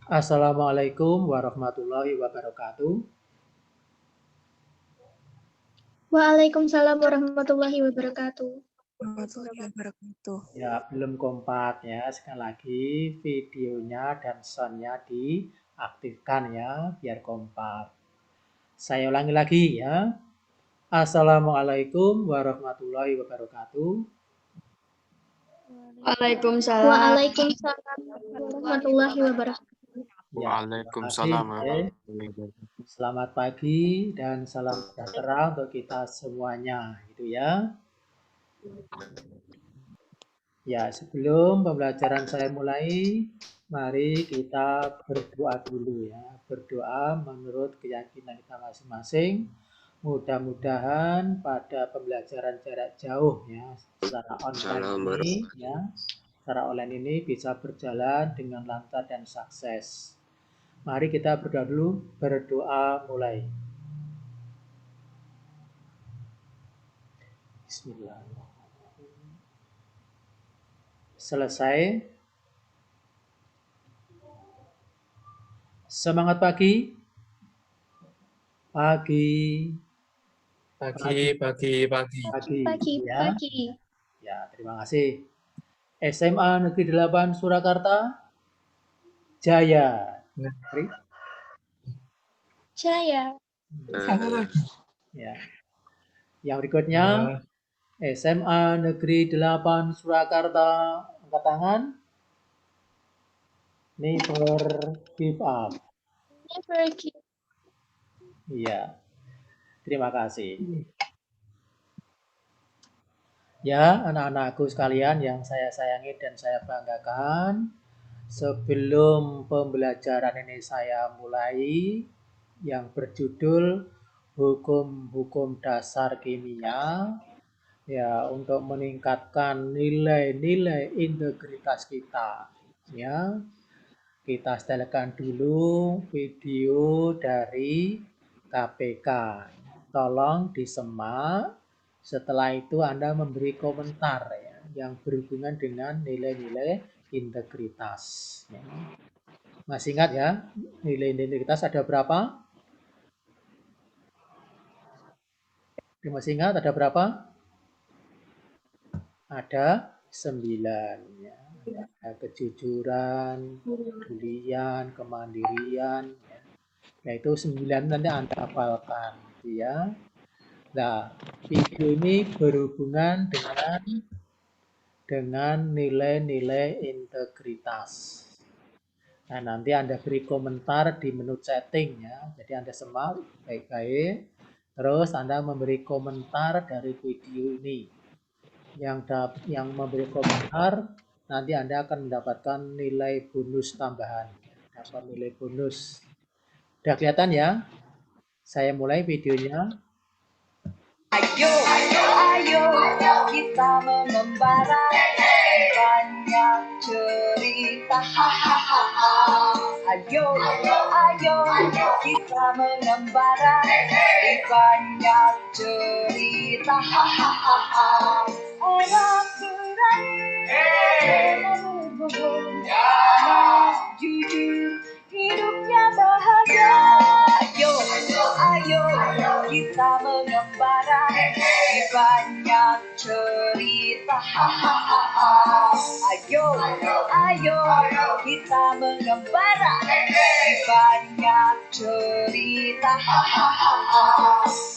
Assalamualaikum warahmatullahi wabarakatuh. Waalaikumsalam warahmatullahi wabarakatuh. Warahmatullahi wabarakatuh. Ya, belum kompak ya. Sekali lagi videonya dan soundnya diaktifkan ya, biar kompak. Saya ulangi lagi ya. Assalamualaikum warahmatullahi wabarakatuh. Waalaikumsalam. Waalaikumsalam warahmatullahi wabarakatuh. Ya, terima kasih. Selamat pagi dan salam sejahtera untuk kita semuanya, gitu ya. Ya, sebelum pembelajaran saya mulai, mari kita berdoa dulu ya. Berdoa menurut keyakinan kita masing-masing. Mudah-mudahan pada pembelajaran jarak jauh ya, secara online ini bisa berjalan dengan lancar dan sukses. Mari kita berdoa dulu. Berdoa mulai. Bismillahirrahmanirrahim. Selesai. Semangat pagi. Pagi. Ya, terima kasih. SMA Negeri 8 Surakarta. Jaya. Jaya. Ya. Yang berikutnya SMA Negeri 8 Surakarta. Angkat tangan. Never give up. Never give. Iya. Terima kasih. Ya, anak-anakku sekalian yang saya sayangi dan saya banggakan, sebelum pembelajaran ini saya mulai yang berjudul Hukum-Hukum Dasar Kimia, ya untuk meningkatkan nilai-nilai integritas kita. Ya, kita setelkan dulu video dari KPK. Tolong disimak. Setelah itu Anda memberi komentar ya, yang berhubungan dengan nilai-nilai integritas. Ya. Masih ingat ya, nilai integritas ada berapa? Masih ingat ada berapa? Ada 9. Ya. Ada kejujuran, kepedulian, kemandirian. Ya. Yaitu 9 nanti Anda hafalkan. Ya. Nah, video ini berhubungan dengan nilai-nilai integritas. Nah, nanti Anda beri komentar di menu chatting ya. Jadi Anda semak baik-baik. Terus Anda memberi komentar dari video ini. Yang memberi komentar nanti Anda akan mendapatkan nilai bonus tambahan. Dapat nilai bonus. Sudah kelihatan ya? Saya mulai videonya. Ayo kita mengembara dan banyak cerita. Ayo kita mengembara di banyak cerita. Anak berani berbohong, anak jujur hidupnya bahagia. Ayo kita mengembara di banyak cerita. Ayo kita mengembara di banyak cerita.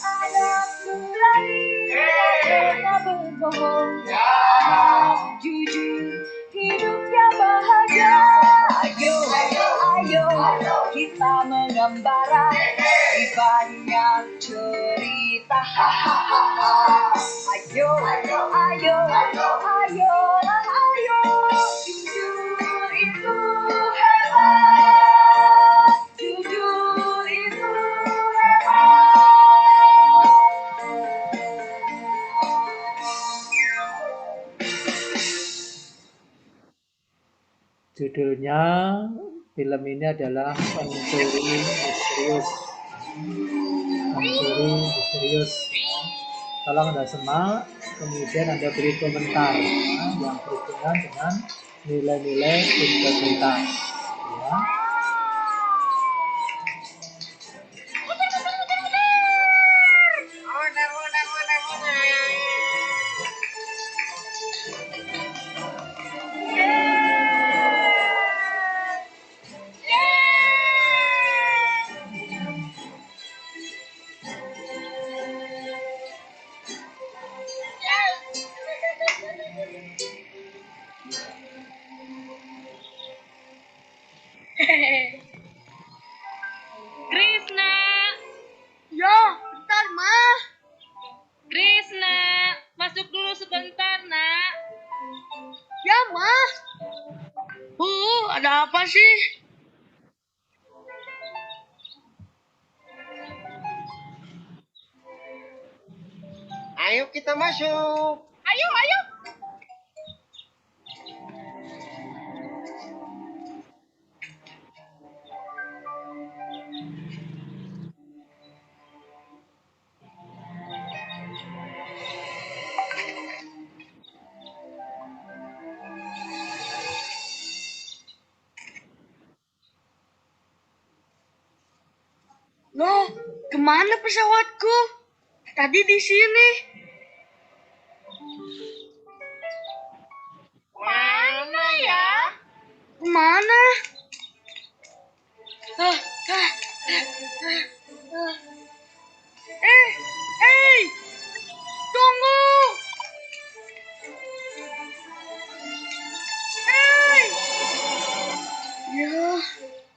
Anak berani tak berbohong, anak jujur hidupnya bahagia. Ayo kita mengembara di banyak cerita. Ayo, jujur itu hebat, jujur itu hebat. Judulnya film ini adalah Pencuri Misterius. Pencuri Misterius. Tolong Anda semak, kemudian Anda beri komentar ya, yang berhubungan dengan nilai-nilai integritas. Ya. ada apa sih? Ayo kita masuk. Ayo, ayo. Loh, kemana pesawatku? Tadi di sini. Mana ya? Kemana? Ah, ah, ah. Hey, tunggu. Hey, ya,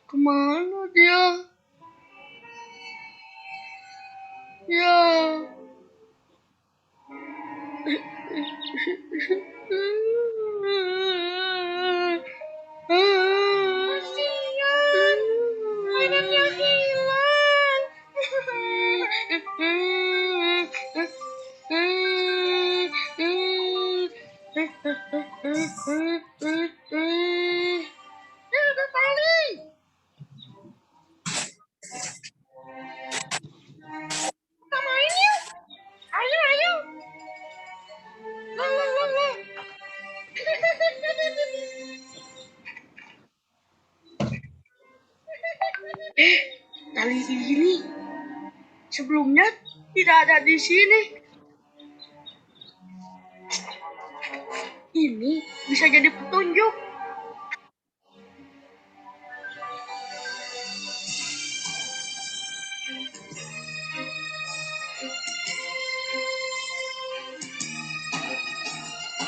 kemana dia? Ya. Kasihan, mainannya hilang. Ada tali. Kita main yuk. Ayo, ayo. Lah, lah, lah, lah. Tali ini sebelumnya tidak ada di sini. Ini bisa jadi petunjuk.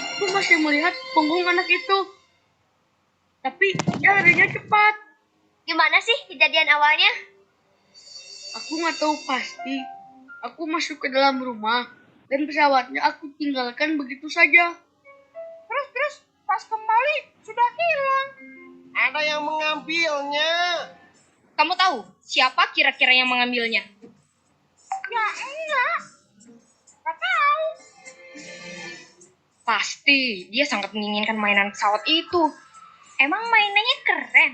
Aku masih melihat punggung anak itu. Tapi dia larinya cepat. Gimana sih kejadian awalnya? Aku nggak tahu pasti. Aku masuk ke dalam rumah dan pesawatnya aku tinggalkan begitu saja. Terus pas kembali sudah hilang. Ada yang mengambilnya. Kamu tahu siapa kira-kira yang mengambilnya? Ya enggak. Gak tahu. Pasti dia sangat menginginkan mainan pesawat itu. Emang mainannya keren.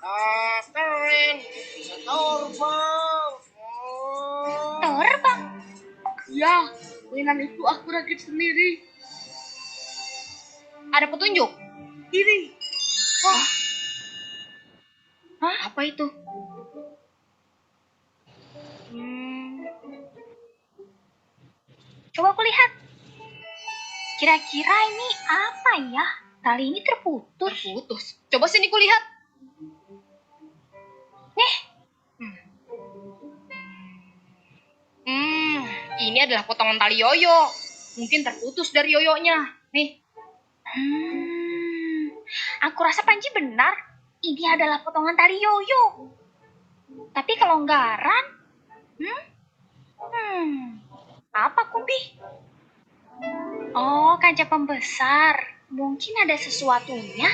Ah, keren. Bisa terbang. Oh. Terbang. Ya, mainan itu aku rakit sendiri. Ada petunjuk. Ini. Hah? Apa itu? Coba aku lihat. Kira-kira ini apa ya? Tali ini terputus. Terputus. Coba sini kulihat. Nih. Ini adalah potongan tali yoyo. Mungkin terputus dari yoyonya. Nih. Aku rasa Panji benar. Ini adalah potongan tali yoyo. Tapi kelonggaran. Apa Kumbi? Oh, kaca pembesar. Mungkin ada sesuatunya.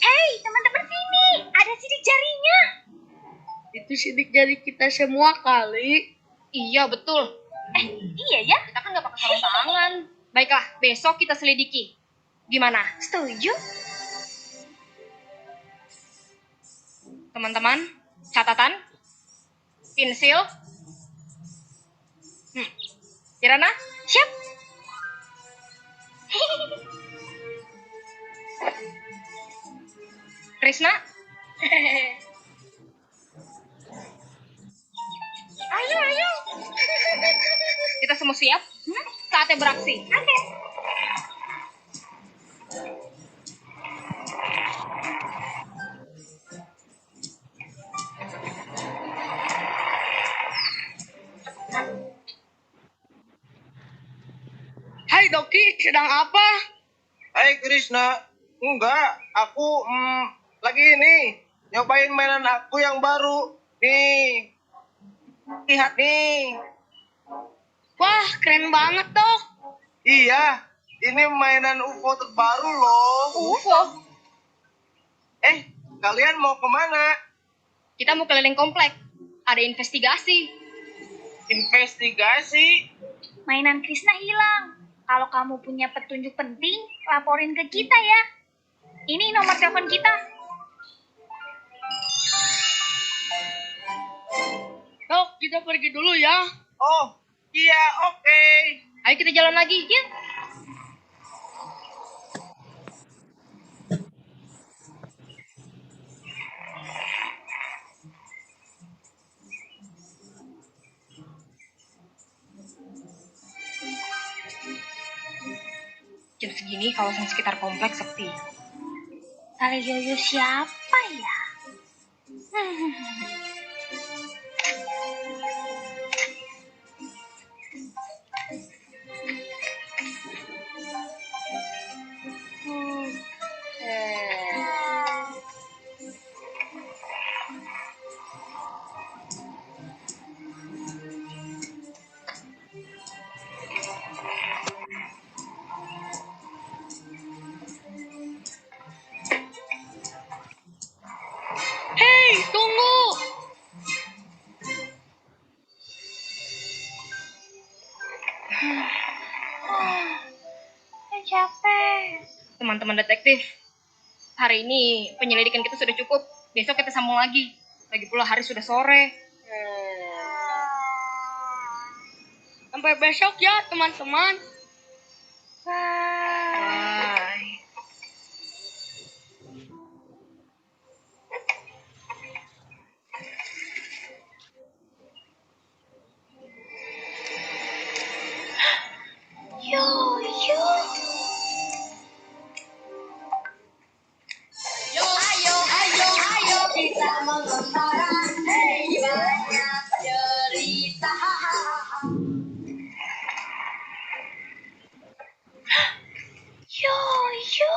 Hei, teman-teman sini. Ada sidik jarinya. Itu sidik jari kita semua kali. Iya, betul. Iya ya. Kita kan nggak pakai sarung tangan. Baiklah, besok kita selidiki. Gimana? Setuju? Teman-teman, catatan, pensil. Kirana, siap? Krisna? Ayo. Kita semua siap? Saatnya beraksi. Oke. Hai Doki, sedang apa? Hai Krishna. Enggak, aku lagi ini nyobain mainan aku yang baru. Nih. Lihat nih. Wah, keren banget Dok. Iya, ini mainan UFO terbaru loh. UFO? Kalian mau kemana? Kita mau keliling komplek. Ada investigasi. Investigasi? Mainan Krisna hilang. Kalau kamu punya petunjuk penting, laporin ke kita ya. Ini nomor telepon kita. Yuk, kita pergi dulu ya. Oh, iya, oke. Ayo kita jalan lagi, yuk. Jam segini kawasan sekitar kompleks sepi. Tali yoyo siapa ya? Hei, tunggu. Capek. Teman-teman detektif, hari ini penyelidikan kita sudah cukup. Besok kita sambung lagi. Lagi pula hari sudah sore. Sampai besok ya, teman-teman. Bye. Yoyo. Ayo kita mengembara. Hei, banyak cerita. Yoyo.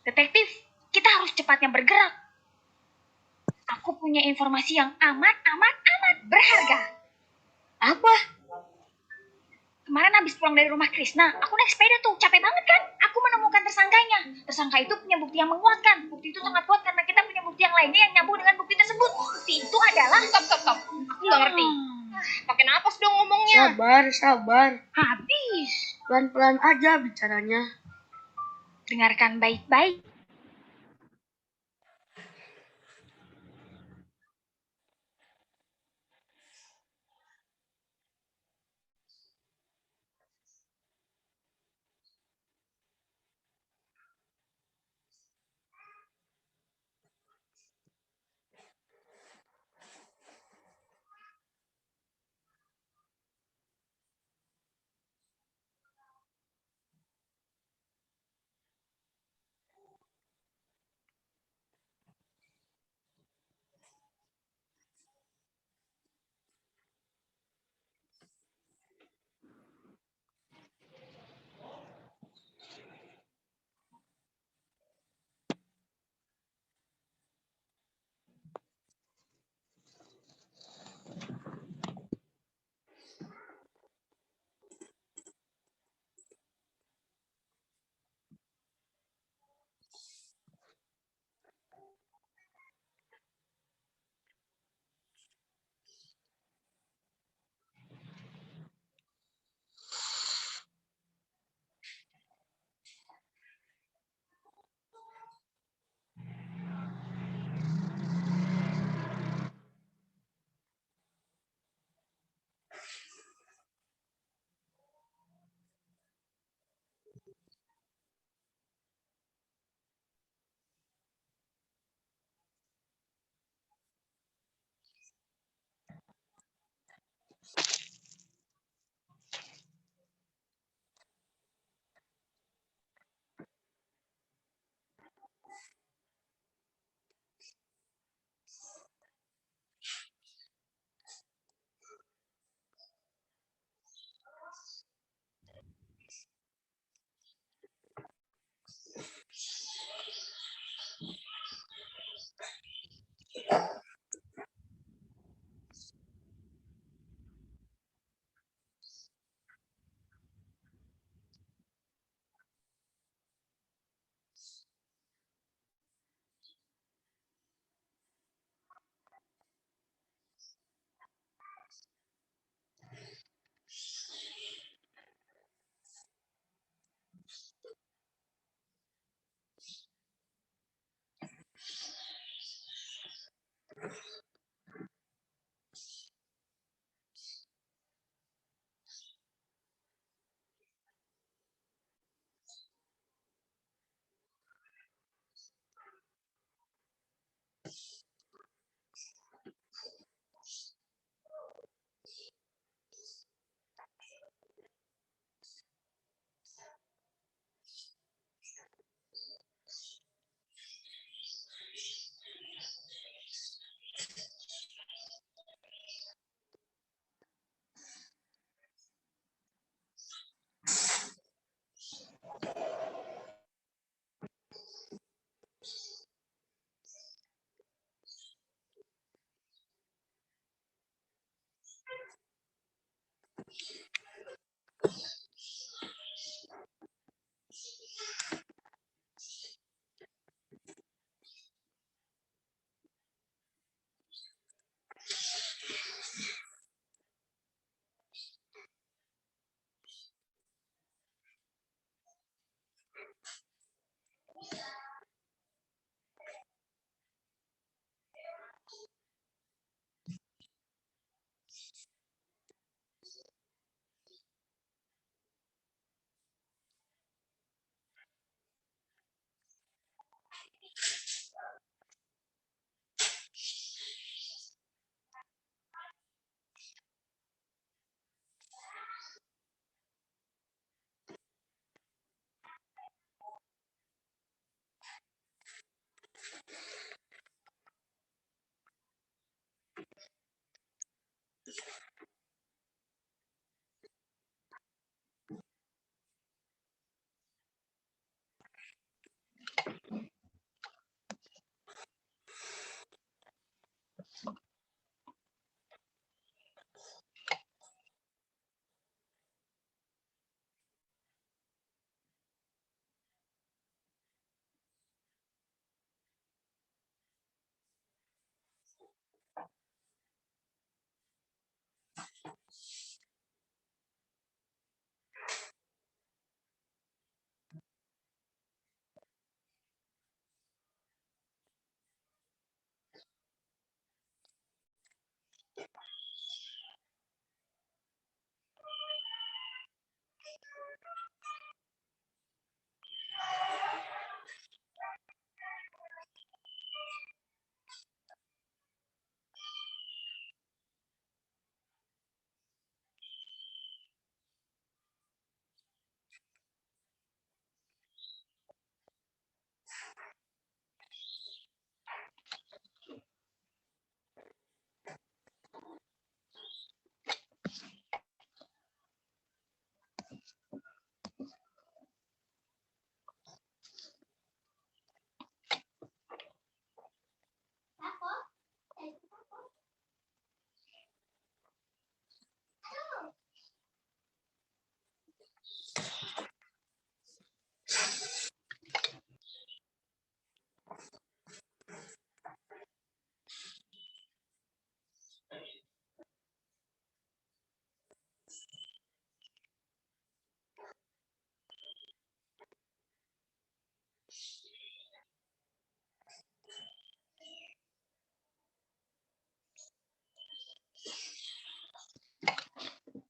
Detektif, kita harus cepatnya bergerak. Aku punya informasi yang amat berharga. Apa? Kemarin habis pulang dari rumah Krisna, aku naik sepeda tuh, capek banget kan? Aku menemukan tersangkanya. Tersangka itu punya bukti yang menguatkan. Bukti itu sangat kuat karena kita punya bukti yang lainnya yang nyambung dengan bukti tersebut. Bukti itu adalah... Stop. Aku nggak ngerti. Pakai napas dong ngomongnya. Sabar. Habis. Pelan-pelan aja bicaranya. Dengarkan baik-baik.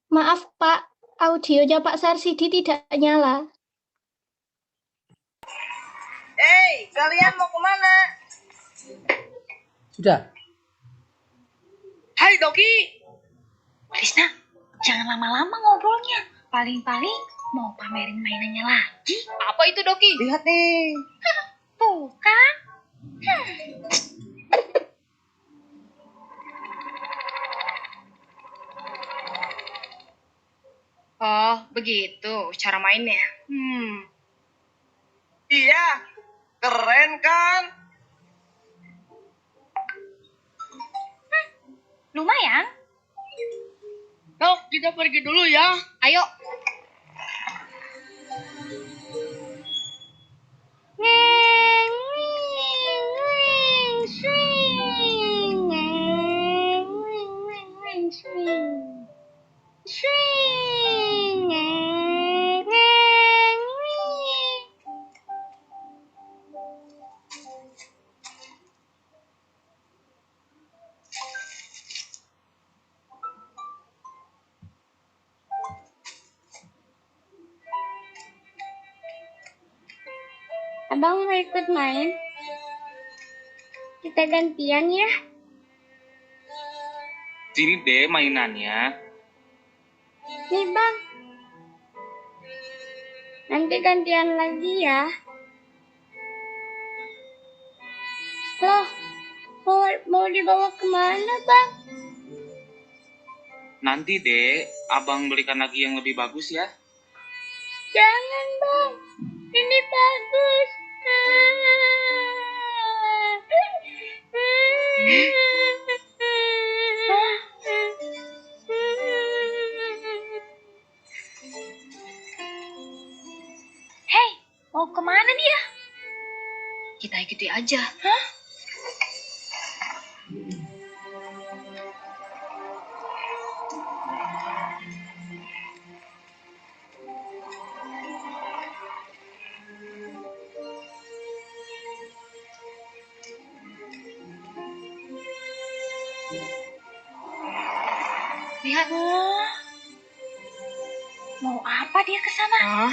Maaf, Pak. Audionya Pak Sarsidi tidak nyala. Hei, kalian mau kemana? Sudah. Hai Doki. Krisna, jangan lama-lama ngobrolnya. Paling-paling mau pamerin mainannya lagi. Apa itu, Doki? Lihat nih. Tuh kan? Oh, begitu cara mainnya. Iya, keren kan? Lumayan. Dok, kita pergi dulu ya. Ayo. Abang mau ikut main? Kita gantian ya. Sini deh mainannya. Nih bang. Nanti gantian lagi ya. Loh, mau dibawa kemana bang? Nanti deh, abang belikan lagi yang lebih bagus ya. Jangan bang, ini bagus. Hei, mau kemana dia? Kita ikuti aja. Lihat. Mau apa dia ke sana?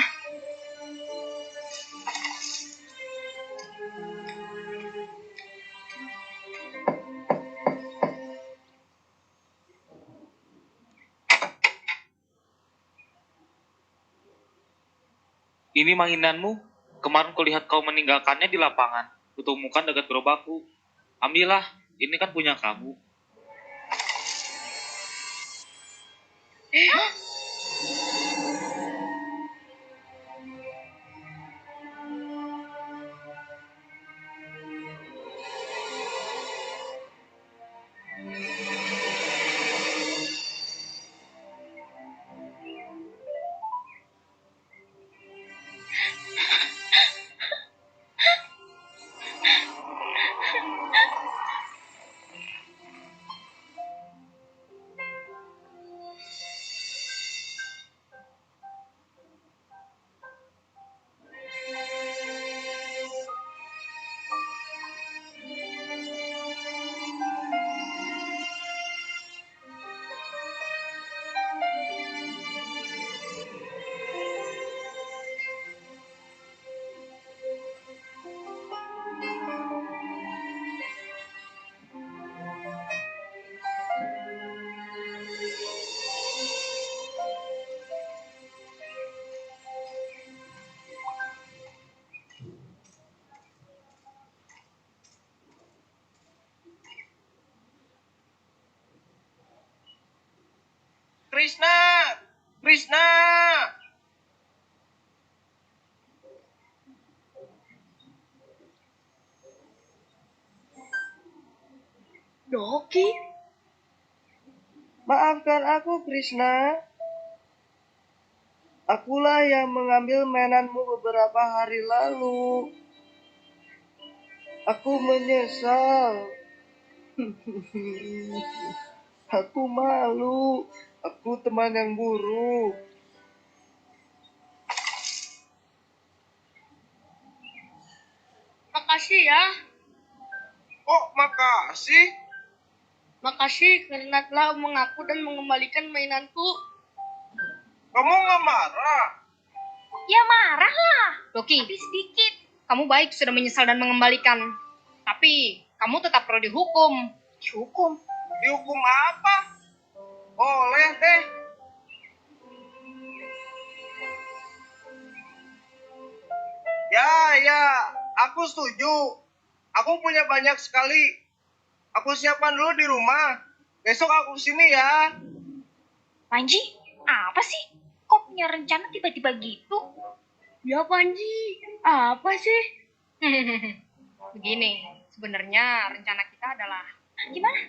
Ini mainanmu. Kemarin kulihat kau meninggalkannya di lapangan. Kutemukan dekat gerobakku. Ambillah, ini kan punya kamu. Krishna, Krishna. Doki, Maafkan aku, Krishna. Akulah yang mengambil mainanmu beberapa hari lalu. Aku menyesal. Aku malu. Aku teman yang buruk. makasih ya. Kok makasih? Makasih karena telah mengaku dan mengembalikan mainanku. Kamu nggak marah? Ya marah lah, Loki, tapi sedikit. kamu baik sudah menyesal dan mengembalikan. Tapi kamu tetap perlu dihukum. Dihukum. Dihukum apa? Boleh deh. Ya, aku setuju. Aku punya banyak sekali. Aku siapkan dulu di rumah. Besok aku kesini ya. Panji, apa sih? Kok punya rencana tiba-tiba gitu? Ya Panji, apa sih? Begini, sebenarnya rencana kita adalah Gimana?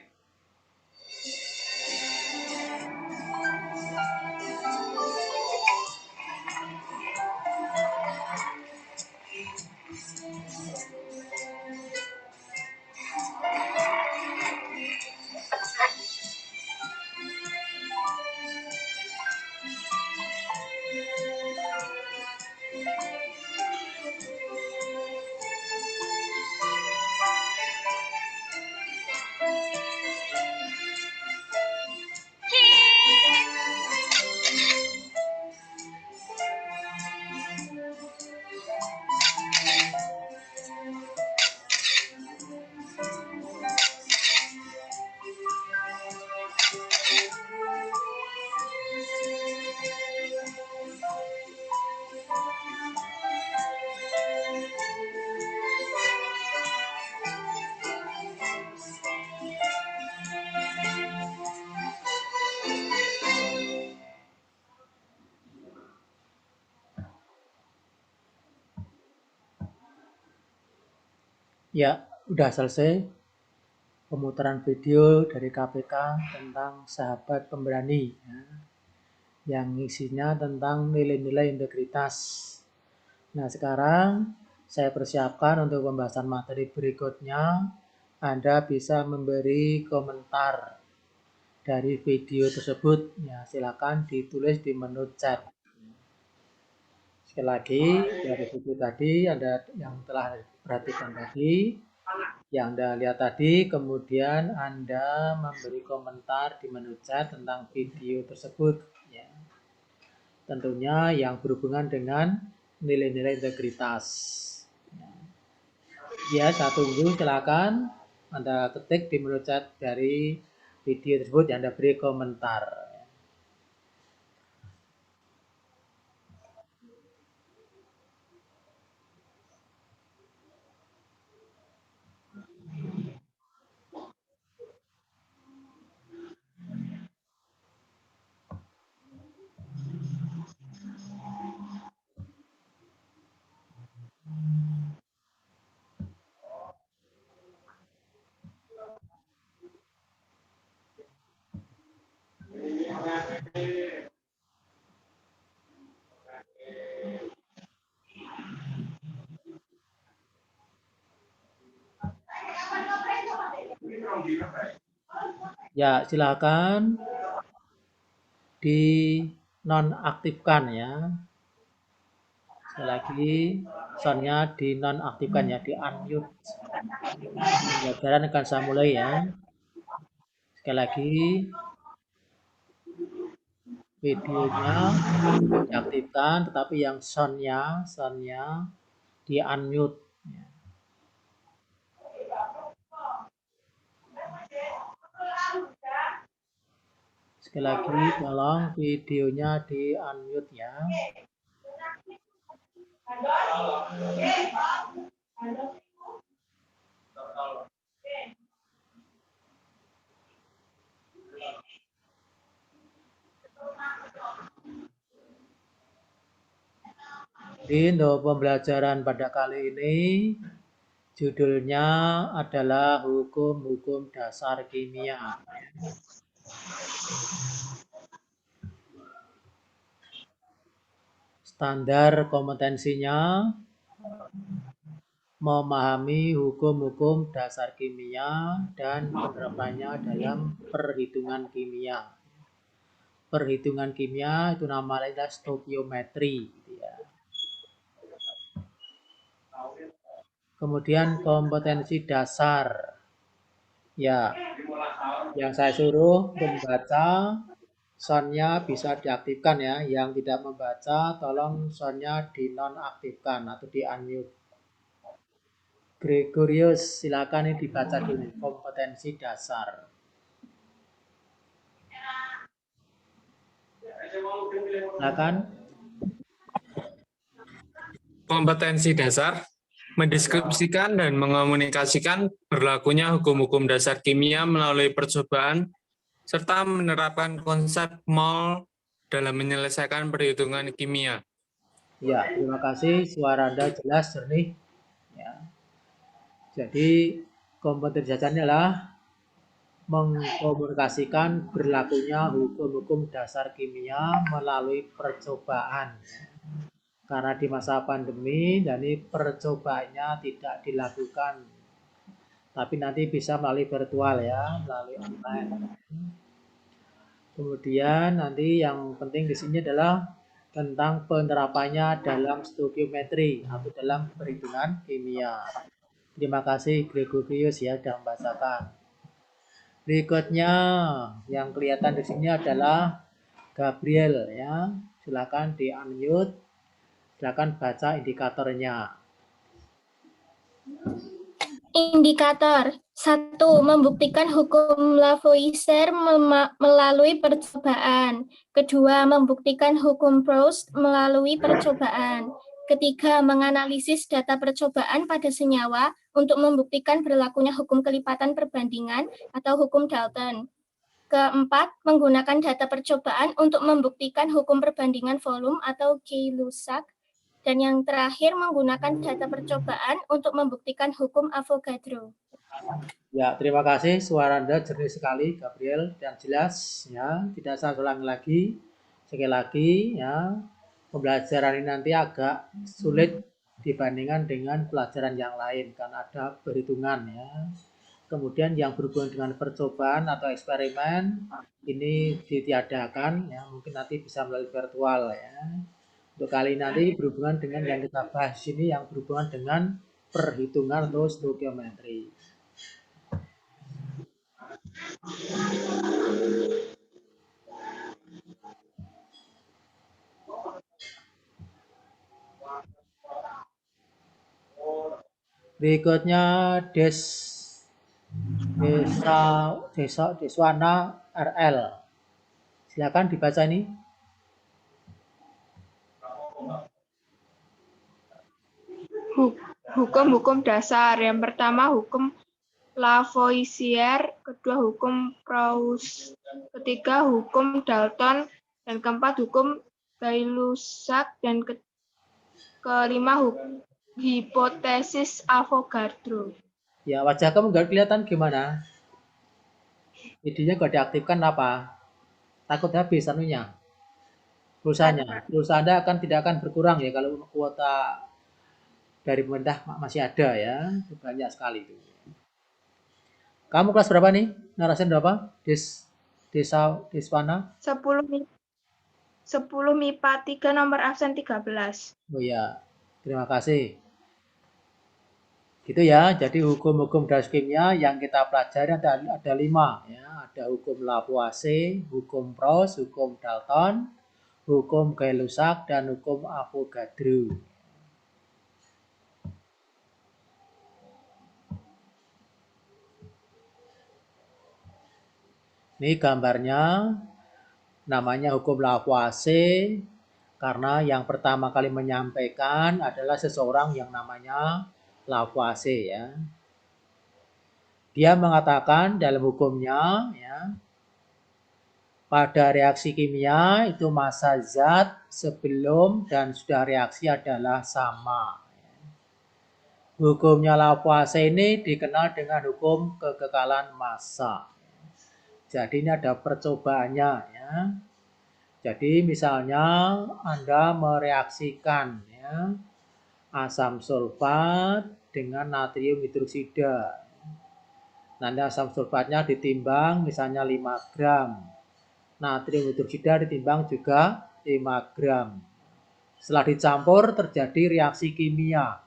Ya, udah selesai pemutaran video dari KPK tentang sahabat pemberani, ya, yang isinya tentang nilai-nilai integritas. Nah, sekarang saya persiapkan untuk pembahasan materi berikutnya. Anda bisa memberi komentar dari video tersebut. Ya, silakan ditulis di menu chat. Sekali lagi, dari video tadi Anda yang telah perhatikan tadi, yang Anda lihat tadi, kemudian Anda memberi komentar di menu chat tentang video tersebut. Ya. Tentunya yang berhubungan dengan nilai-nilai integritas. Ya, saya tunggu, silakan Anda ketik di menu chat dari video tersebut yang Anda beri komentar. Ya, silakan dinonaktifkan ya. Sekali lagi, soundnya dinonaktifkan ya, di unmute. Pembelajaran akan saya mulai ya. Sekali lagi, videonya diaktifkan, tetapi yang soundnya di unmute. Sekali lagi, tolong videonya di unmute ya. Jadi untuk pembelajaran pada kali ini, judulnya adalah hukum-hukum dasar kimia. Standar kompetensinya memahami hukum-hukum dasar kimia dan penerapannya dalam perhitungan kimia. Perhitungan kimia itu namanya stoikiometri. Gitu ya. Kemudian kompetensi dasar. Ya, yang saya suruh membaca soundnya bisa diaktifkan ya. Yang tidak membaca tolong soundnya dinonaktifkan atau di unmute. Gregorius, silakan ini dibaca dulu kompetensi dasar. Silakan. Kompetensi dasar mendeskripsikan dan mengomunikasikan berlakunya hukum-hukum dasar kimia melalui percobaan serta menerapkan konsep mol dalam menyelesaikan perhitungan kimia. Ya, terima kasih. Suara Anda jelas, jernih. Ya. Jadi, kompetensi dasarnya adalah mengkomunikasikan berlakunya hukum-hukum dasar kimia melalui percobaan. Karena di masa pandemi, jadi percobaannya tidak dilakukan, tapi nanti bisa melalui virtual ya, melalui online. Kemudian nanti yang penting di sini adalah tentang penerapannya dalam stokiometri atau dalam perhitungan kimia. Terima kasih Gregorius ya sudah membacakan. Berikutnya yang kelihatan di sini adalah Gabriel ya. Silakan di unmute. Silakan baca indikatornya. Indikator 1. Membuktikan hukum Lavoisier melalui percobaan. Kedua, membuktikan hukum Proust melalui percobaan. Ketiga, menganalisis data percobaan pada senyawa untuk membuktikan berlakunya hukum kelipatan perbandingan atau hukum Dalton. Keempat, menggunakan data percobaan untuk membuktikan hukum perbandingan volume atau Gay-Lussac. Dan yang terakhir, menggunakan data percobaan untuk membuktikan hukum Avogadro. Ya, terima kasih. Suara Anda jernih sekali, Gabriel, dan jelas. Ya, tidak saya ulangi lagi. Sekali lagi, ya, pembelajaran ini nanti agak sulit dibandingkan dengan pelajaran yang lain karena ada perhitungan, ya. Kemudian yang berhubungan dengan percobaan atau eksperimen ini ditiadakan, ya, mungkin nanti bisa melalui virtual, ya. Untuk kali nanti berhubungan dengan yang kita bahas ini yang berhubungan dengan perhitungan atau stokiometri. Berikutnya Deswana RL. Silakan dibaca ini. Hukum-hukum dasar. Yang pertama hukum Lavoisier, kedua hukum Proust, ketiga hukum Dalton, dan keempat hukum Gay-Lussac, dan kelima hipotesis Avogadro. Ya, wajah kamu nggak kelihatan gimana? Videonya nggak diaktifkan apa? Takut habis anunya, pulsanya. Pulsa Anda tidak akan berkurang ya kalau kuota dari pemerintah masih ada ya, banyak sekali itu. Kamu kelas berapa nih? Narasian berapa? Deswana? 10 MIPA 3 nomor absen 13. Oh ya, terima kasih. Gitu ya, jadi hukum-hukum dasar kimia yang kita pelajari ada 5 ya. Ada hukum Lavoisier, hukum Proust, hukum Dalton, hukum Gay-Lussac, dan hukum Avogadro. Ini gambarnya, namanya hukum Lavoisier, karena yang pertama kali menyampaikan adalah seseorang yang namanya Lavoisier ya. Dia mengatakan dalam hukumnya ya, pada reaksi kimia itu massa zat sebelum dan sudah reaksi adalah sama. Hukumnya Lavoisier ini dikenal dengan hukum kekekalan massa. Jadi ini ada percobaannya ya. Jadi misalnya Anda mereaksikan ya, asam sulfat dengan natrium hidroksida. Nanti asam sulfatnya ditimbang misalnya 5 gram. Natrium hidroksida ditimbang juga 5 gram. Setelah dicampur terjadi reaksi kimia.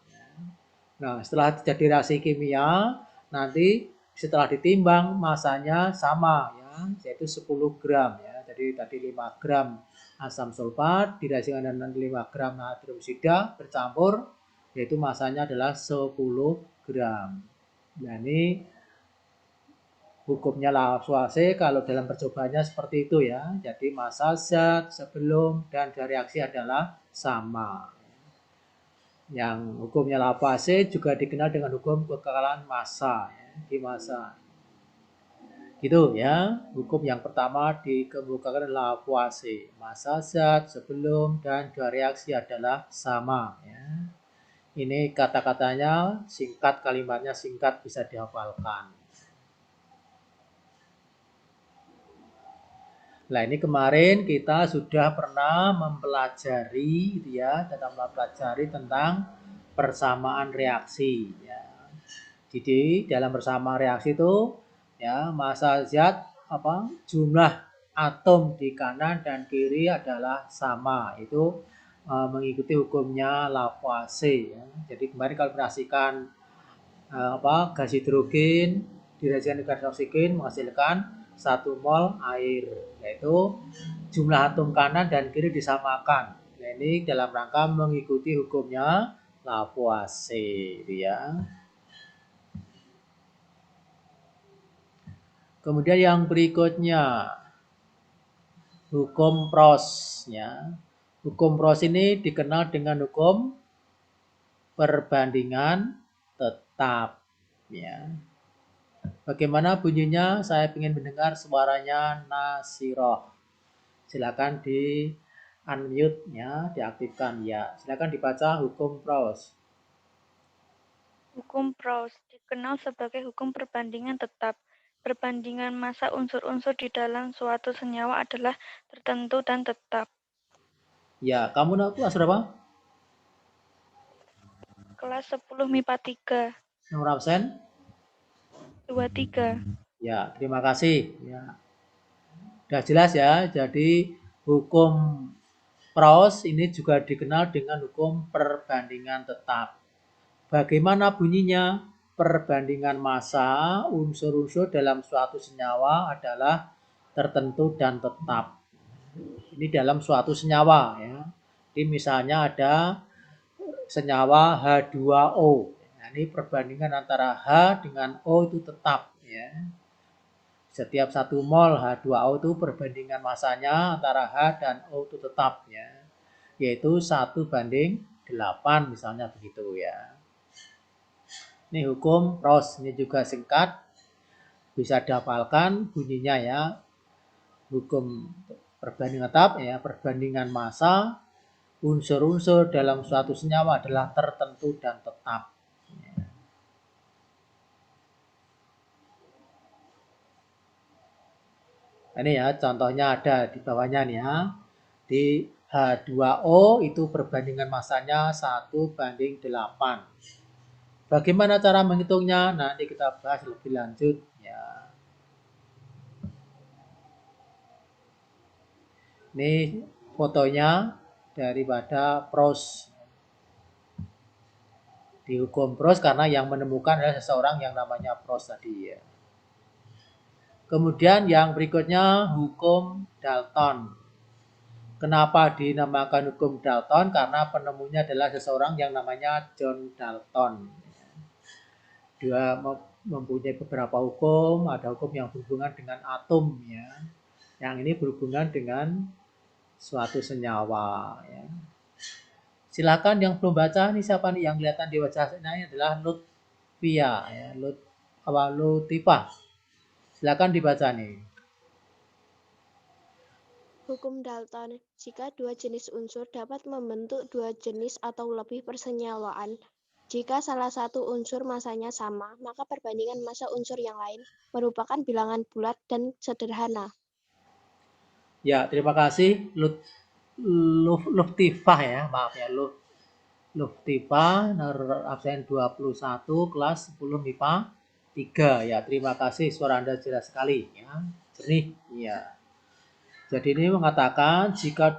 Nah, setelah terjadi reaksi kimia, nanti setelah ditimbang masanya sama ya, yaitu 10 gram ya. Jadi tadi 5 gram asam sulfat direaksikan dengan 5 gram natrium oksida bercampur, yaitu masanya adalah 10 gram. Nah, ini hukumnya Lavoisier kalau dalam percobaannya seperti itu ya. Jadi massa zat sebelum dan reaksi adalah sama. Yang hukumnya Lavoisier juga dikenal dengan hukum kekekalan massa ya, di massa. Gitu ya. Hukum yang pertama dikemukakan Lavoisier. Massa zat sebelum dan reaksi adalah sama ya. Ini kata-katanya singkat, kalimatnya singkat, bisa dihafalkan. Nah, ini kemarin kita sudah pernah mempelajari ya, tentang persamaan reaksi ya. Jadi dalam persamaan reaksi itu ya, massa zat jumlah atom di kanan dan kiri adalah sama. Itu mengikuti hukumnya Lavoisier ya. Jadi kemarin kalau perhatikan gas hidrogen direaksikan dengan gas oksigen menghasilkan 1 mol air, yaitu jumlah atom kanan dan kiri disamakan. Nah, ini dalam rangka mengikuti hukumnya Lavoisier ya. Kemudian yang berikutnya hukum Proust ya. Hukum Proust ini dikenal dengan hukum perbandingan tetap ya. Bagaimana bunyinya? Saya ingin mendengar suaranya Nasiroh. Silakan di unmute ya, diaktifkan ya. Silakan dibaca hukum Proust. Hukum Proust dikenal sebagai hukum perbandingan tetap. Perbandingan massa unsur-unsur di dalam suatu senyawa adalah tertentu dan tetap. Ya, kamu kelas berapa? Kelas 10 MIPA 3. Nomor absen? 23. Ya, terima kasih. Ya. Sudah jelas ya. Jadi hukum Proust ini juga dikenal dengan hukum perbandingan tetap. Bagaimana bunyinya? Perbandingan massa unsur-unsur dalam suatu senyawa adalah tertentu dan tetap. Ini dalam suatu senyawa ya. Jadi misalnya ada senyawa H2O. Nah, ini perbandingan antara H dengan O itu tetap ya. Setiap 1 mol H2O itu perbandingan masanya antara H dan O itu tetap ya. Yaitu 1:8 misalnya begitu ya. Ini hukum Proust, ini juga singkat. Bisa dihafalkan bunyinya ya. Hukum perbandingan tetap ya, perbandingan massa unsur-unsur dalam suatu senyawa adalah tertentu dan tetap. Ini ya, contohnya ada di bawahnya nih ya. Di H2O itu perbandingan massanya 1:8. Bagaimana cara menghitungnya? Nanti kita bahas lebih lanjut ya. Ini fotonya daripada Proust. Di hukum Proust karena yang menemukan adalah seseorang yang namanya Proust tadi ya. Kemudian yang berikutnya hukum Dalton. Kenapa dinamakan hukum Dalton? Karena penemunya adalah seseorang yang namanya John Dalton. Dia mempunyai beberapa hukum, ada hukum yang berhubungan dengan atom ya. Yang ini berhubungan dengan suatu senyawa ya. Silakan yang belum baca nih, siapa nih yang kelihatan di wajah saya adalah Lutfia ya, Lutifah. Silakan dibaca nih. Hukum Dalton, jika dua jenis unsur dapat membentuk dua jenis atau lebih persenyawaan, jika salah satu unsur massanya sama, maka perbandingan massa unsur yang lain merupakan bilangan bulat dan sederhana. Ya, terima kasih Luftifah ya, maaf ya, Luftifah, nomor absen 21, kelas 10 MIPA 3 ya. Terima kasih, suara Anda jelas sekali ya, jernih ya. Jadi ini mengatakan jika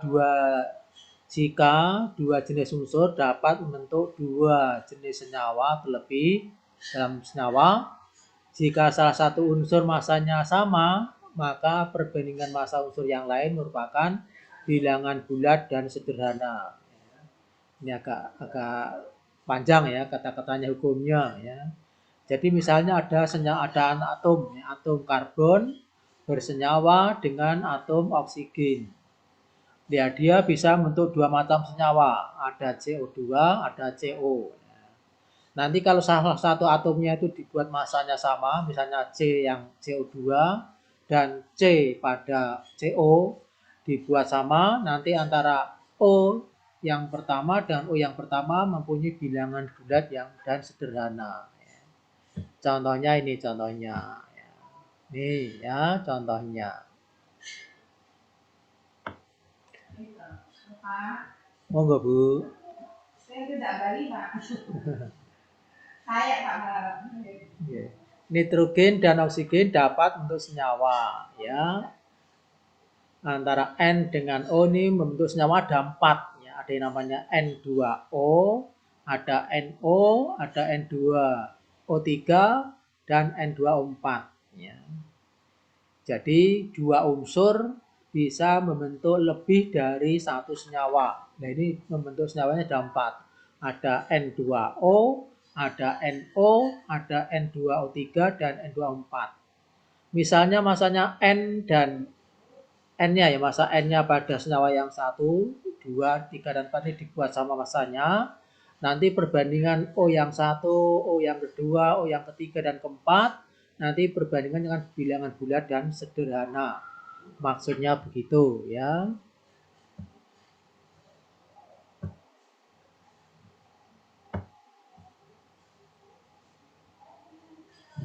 dua jenis unsur dapat membentuk dua jenis senyawa terlebih dalam senyawa, jika salah satu unsur massanya sama, maka perbandingan massa unsur yang lain merupakan bilangan bulat dan sederhana. Ini agak panjang ya kata-katanya hukumnya ya. Jadi misalnya ada atom, ya, atom karbon bersenyawa dengan atom oksigen. Ya, dia bisa membentuk dua macam senyawa, ada CO2, ada CO. Nanti kalau salah satu atomnya itu dibuat massanya sama, misalnya C yang CO2 dan C pada CO dibuat sama, nanti antara O yang pertama dan O yang pertama mempunyai bilangan bulat dan sederhana. Contohnya ini contohnya. Nih ya contohnya. Monggo Bu. Saya tidak balik Pak. Saya Pak. Nitrogen dan oksigen dapat membentuk senyawa ya. Antara N dengan O ini membentuk senyawa ada 4 ya. Ada yang namanya N2O, ada NO, ada N2O3 dan N2O4 ya. Jadi dua unsur bisa membentuk lebih dari satu senyawa. Nah ini membentuk senyawanya ada 4. Ada N2O, ada NO, ada N2O3 dan N2O4. Misalnya masanya N dan N-nya ya, massa N-nya pada senyawa yang 1, 2, 3, dan 4 ini dibuat sama massanya. Nanti perbandingan O yang 1, O yang kedua, O yang ketiga, dan keempat. Nanti perbandingan dengan bilangan bulat dan sederhana. Maksudnya begitu ya.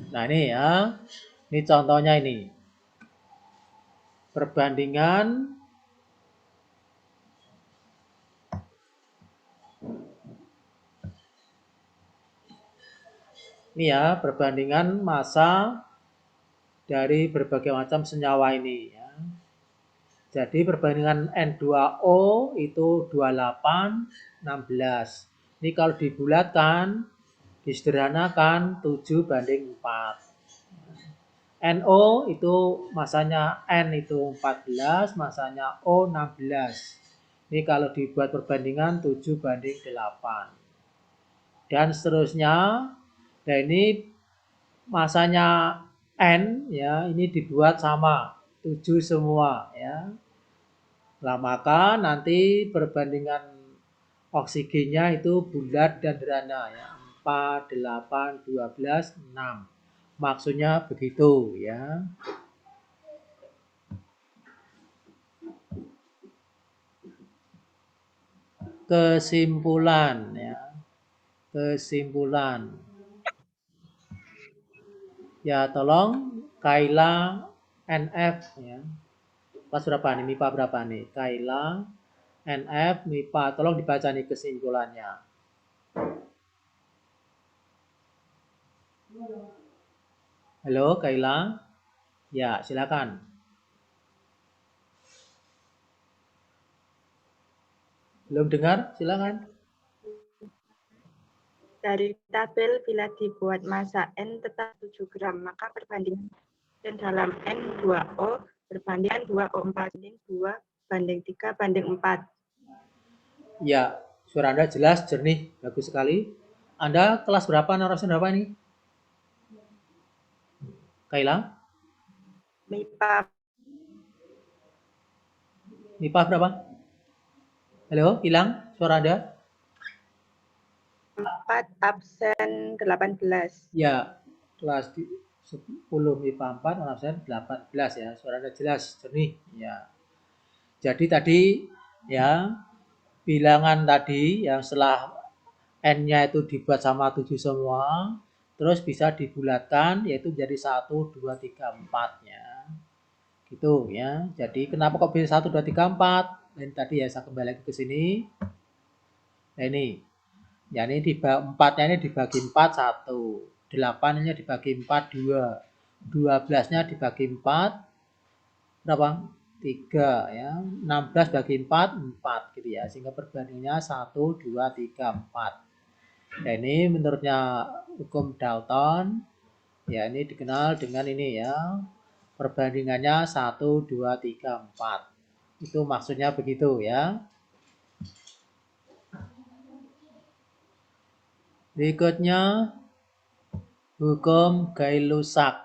Nah ini ya. Ini contohnya ini. Perbandingan ini ya, perbandingan massa dari berbagai macam senyawa ini ya. Jadi perbandingan N2O itu 28, 16. Ini kalau dibulatkan, disederhanakan 7 banding 4. NO itu masanya N itu 14, masanya O 16. Ini kalau dibuat perbandingan 7 banding 8. Dan seterusnya. Nah ini masanya N ya, ini dibuat sama 7 semua ya. Nah, maka nanti perbandingan oksigennya itu bulat dan sederhana ya. 4, 8, 12, 6. Maksudnya begitu ya. Kesimpulan ya. Kesimpulan. Ya tolong Kaila NF ya. Kelas berapa nih? MIPA berapa nih? Kaila NF MIPA. Tolong dibaca nih kesimpulannya. Halo Kaila. Ya, silakan. Belum dengar? Silakan. Dari tabel bila dibuat massa N tetap 7 gram, maka perbandingan dan dalam N2O berbandingan 2O4 banding 2 banding 3 banding 4. Ya, suara Anda jelas, jernih, bagus sekali. Anda kelas berapa, narasumber berapa ini? Kaila? MIPA. MIPA berapa? Halo, hilang suara Anda? 4 absen 18. Ya, kelas 10 MIPA 4, absen 18 ya. Suara Anda jelas, jernih. Ya. Jadi tadi ya, bilangan tadi yang setelah N-nya itu dibuat sama 7 semua, terus bisa dibulatkan yaitu jadi 1, 2, 3, 4 ya. Gitu ya. Jadi kenapa kok bisa 1, 2, 3, 4? Dan tadi ya saya kembali lagi ke sini. Nah ini. Ya ini 4-nya ini dibagi 4, 1. 8-nya dibagi 4, 2. 12-nya dibagi 4. Berapa? 3 ya. 16 bagi 4, 4 gitu ya. Sehingga perbandingannya 1, 2, 3, 4. Nah ini menurutnya hukum Dalton. Ya ini dikenal dengan ini ya. Perbandingannya 1, 2, 3, 4. Itu maksudnya begitu ya. Berikutnya hukum Gay-Lussac.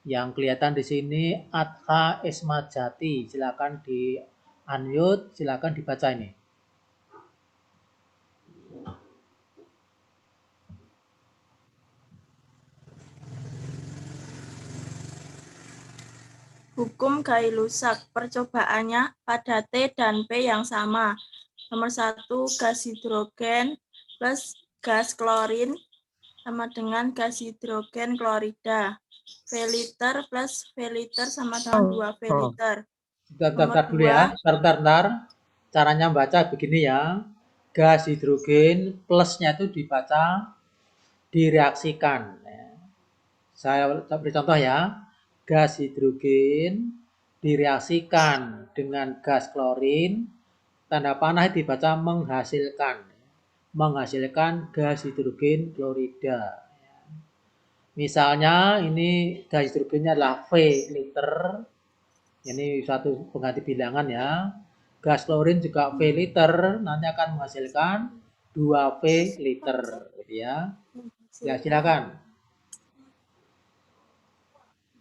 Yang kelihatan di sini Atha Ismajati. Silakan di unmute, silakan dibaca ini. Hukum Gay-Lussac, percobaannya pada T dan P yang sama. Nomor 1, gas hidrogen plus gas klorin sama dengan gas hidrogen klorida. V liter plus V liter sama dengan 2 V liter. Bentar dulu ya, bentar. Caranya baca begini ya. Gas hidrogen plusnya itu dibaca direaksikan. Saya beri contoh ya. Gas hidrogen direaksikan dengan gas klorin, tanda panah dibaca menghasilkan. Menghasilkan gas hidrogen klorida. Misalnya ini gas hidrogennya adalah V liter. Ini suatu pengganti bilangan ya. Gas klorin juga V liter, nanti akan menghasilkan 2V liter. Ya, ya silakan.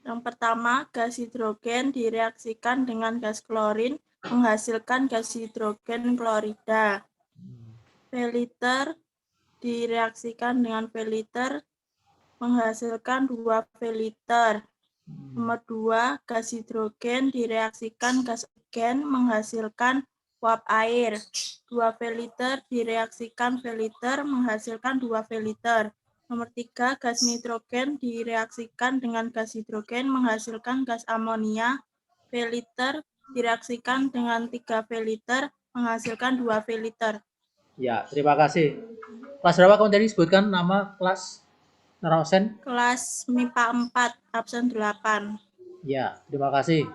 Yang pertama, gas hidrogen direaksikan dengan gas klorin menghasilkan gas hidrogen klorida. V liter direaksikan dengan V liter menghasilkan 2 V liter. Nomor 2, gas hidrogen direaksikan gas oksigen menghasilkan uap air. 2 V liter direaksikan V liter menghasilkan 2 V liter. Nomor 3, gas nitrogen direaksikan dengan gas hidrogen menghasilkan gas amonia. V liter direaksikan dengan 3 V liter menghasilkan 2 V liter. Ya, terima kasih. Kelas berapa kamu tadi sebutkan nama kelas Narosen? Kelas MIPA 4, absen 8. Ya, terima kasih.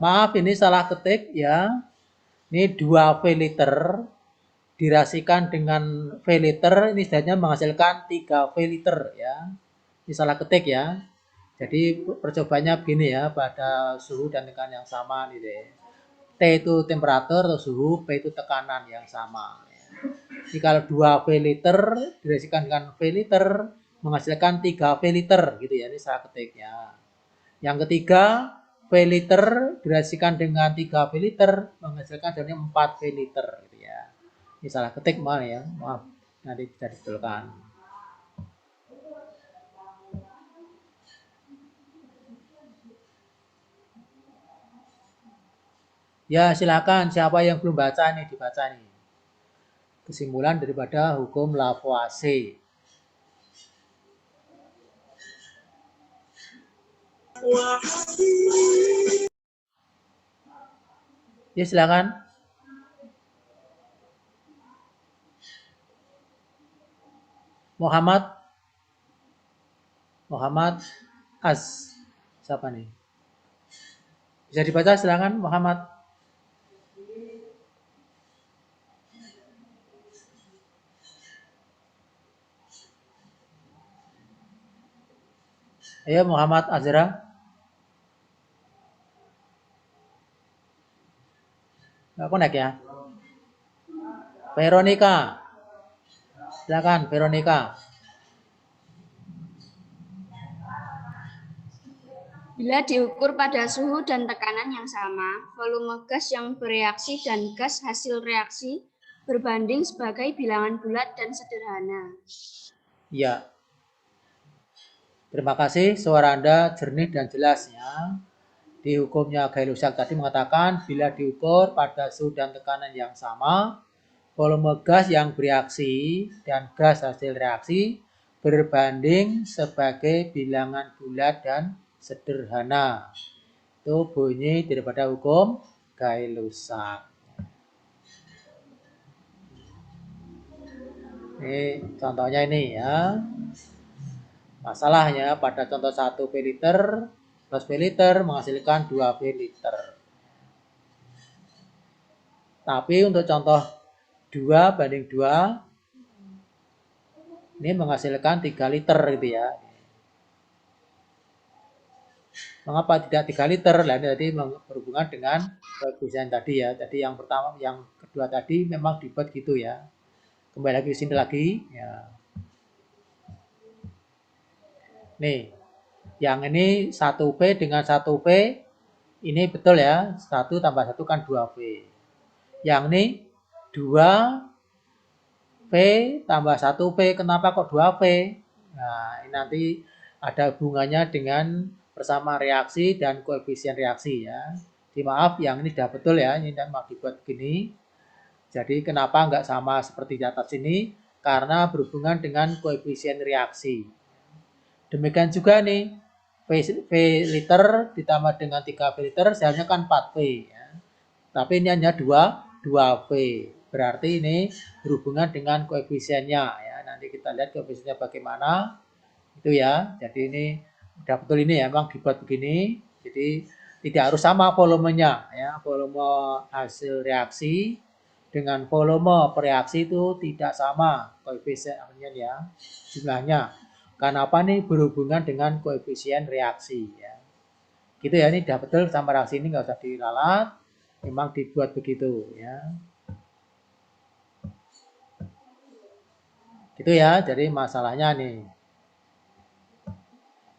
Maaf ini salah ketik ya. Ini 2 V liter dirasikan dengan V liter, ini setidaknya menghasilkan 3 V liter ya. Ini salah ketik ya. Jadi percobaannya begini ya, pada suhu dan tekanan yang sama nih deh. T itu temperatur atau suhu, P itu tekanan yang sama. Jadi kalau 2 V liter dirasikan dengan V liter menghasilkan 3 V liter gitu ya. Ini salah ketiknya. Yang ketiga, V liter dirasikan dengan 3 V liter menghasilkan jadinya 4 V liter gitu ya. Ini salah ketik maaf ya. Maaf. Nanti bisa dibetulkan. Ya, silakan siapa yang belum baca nih dibaca nih. Kesimpulan daripada hukum Lavoisier. Ya, silakan. Muhammad Az. Siapa nih? Bisa dibaca silakan Muhammad. Ayo Muhammad Azra. Nggak connect ya. Veronica. Silakan Veronica. Bila diukur pada suhu dan tekanan yang sama, volume gas yang bereaksi dan gas hasil reaksi berbanding sebagai bilangan bulat dan sederhana. Ya. Terima kasih, suara Anda jernih dan jelas ya. Di hukumnya Gay-Lussac tadi mengatakan bila diukur pada suhu dan tekanan yang sama, volume gas yang bereaksi dan gas hasil reaksi berbanding sebagai bilangan bulat dan sederhana. Itu bunyi daripada hukum Gay-Lussac. Ini contohnya ini ya. Masalahnya pada contoh 1 V liter plus V liter menghasilkan 2 V liter. Tapi untuk contoh 2 banding 2 ini menghasilkan 3 liter gitu ya. Mengapa tidak 3 liter? Nah, ini tadi berhubungan dengan koefisien tadi ya. Jadi yang pertama, yang kedua tadi memang dibuat gitu ya. Kembali lagi ke sini lagi. Ya. Nih, yang ini 1V dengan 1V, ini betul ya. 1 tambah 1 kan 2V. Yang ini 2V tambah 1V. Kenapa kok 2V? Nah, ini nanti ada hubungannya dengan persamaan reaksi dan koefisien reaksi ya. Jadi maaf, yang ini sudah betul ya, ini memang dibuat begini. Jadi kenapa enggak sama seperti di atas ini? Karena berhubungan dengan koefisien reaksi. Demikian juga nih, V liter ditambah dengan 3V liter, seharusnya kan 4V ya. Tapi ini hanya 2V. Berarti ini berhubungan dengan koefisiennya ya. Nanti kita lihat koefisiennya bagaimana. Itu ya. Jadi ini udah betul ini ya, memang dibuat begini. Jadi tidak harus sama volumenya ya. Volume hasil reaksi dengan volume pereaksi itu tidak sama koefisiennya ya, jumlahnya. Karena apa nih? Berhubungan dengan koefisien reaksi ya. Gitu ya, ini udah betul sama reaksi ini nggak usah diralat. Memang dibuat begitu ya. Gitu ya, jadi masalahnya nih.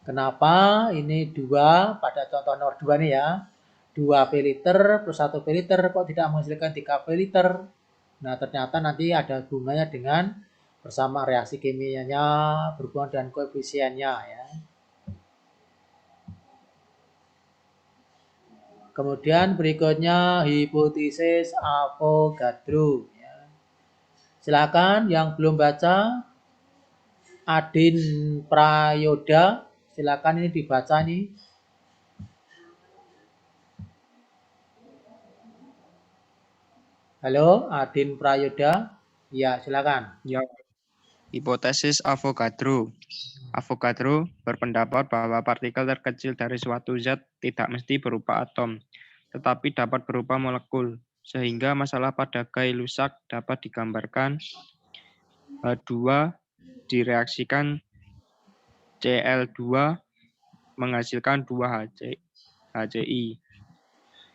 Kenapa ini 2 pada contoh nomor 2 nih ya. 2V liter plus 1V liter kok tidak menghasilkan 3V liter. Nah, ternyata nanti ada hubungannya dengan persamaan reaksi kimianya, berhubungan dengan koefisiennya ya. Kemudian berikutnya hipotesis Avogadro ya. Silakan yang belum baca Adin Prayoda, silakan ini dibaca nih. Halo, Adin Prayoda. Ya, silakan. Ya, hipotesis Avogadro. Avogadro berpendapat bahwa partikel terkecil dari suatu zat tidak mesti berupa atom, tetapi dapat berupa molekul, sehingga masalah pada Gay-Lussac dapat digambarkan H2 direaksikan Cl2 menghasilkan 2 HCl.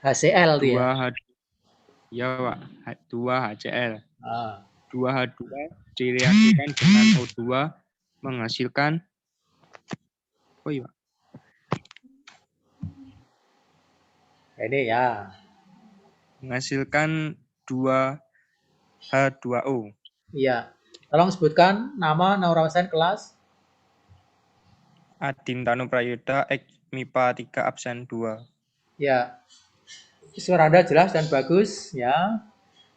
HCl dia. 2 HCl. 2 H2 direaksikan dengan O2 menghasilkan ini ya. Menghasilkan 2 H2O. Iya. Tolong sebutkan nama Naurawasan kelas. Adin Tanu Prayoda, MIPA 3 absen 2. Ya. Suara Anda jelas dan bagus ya.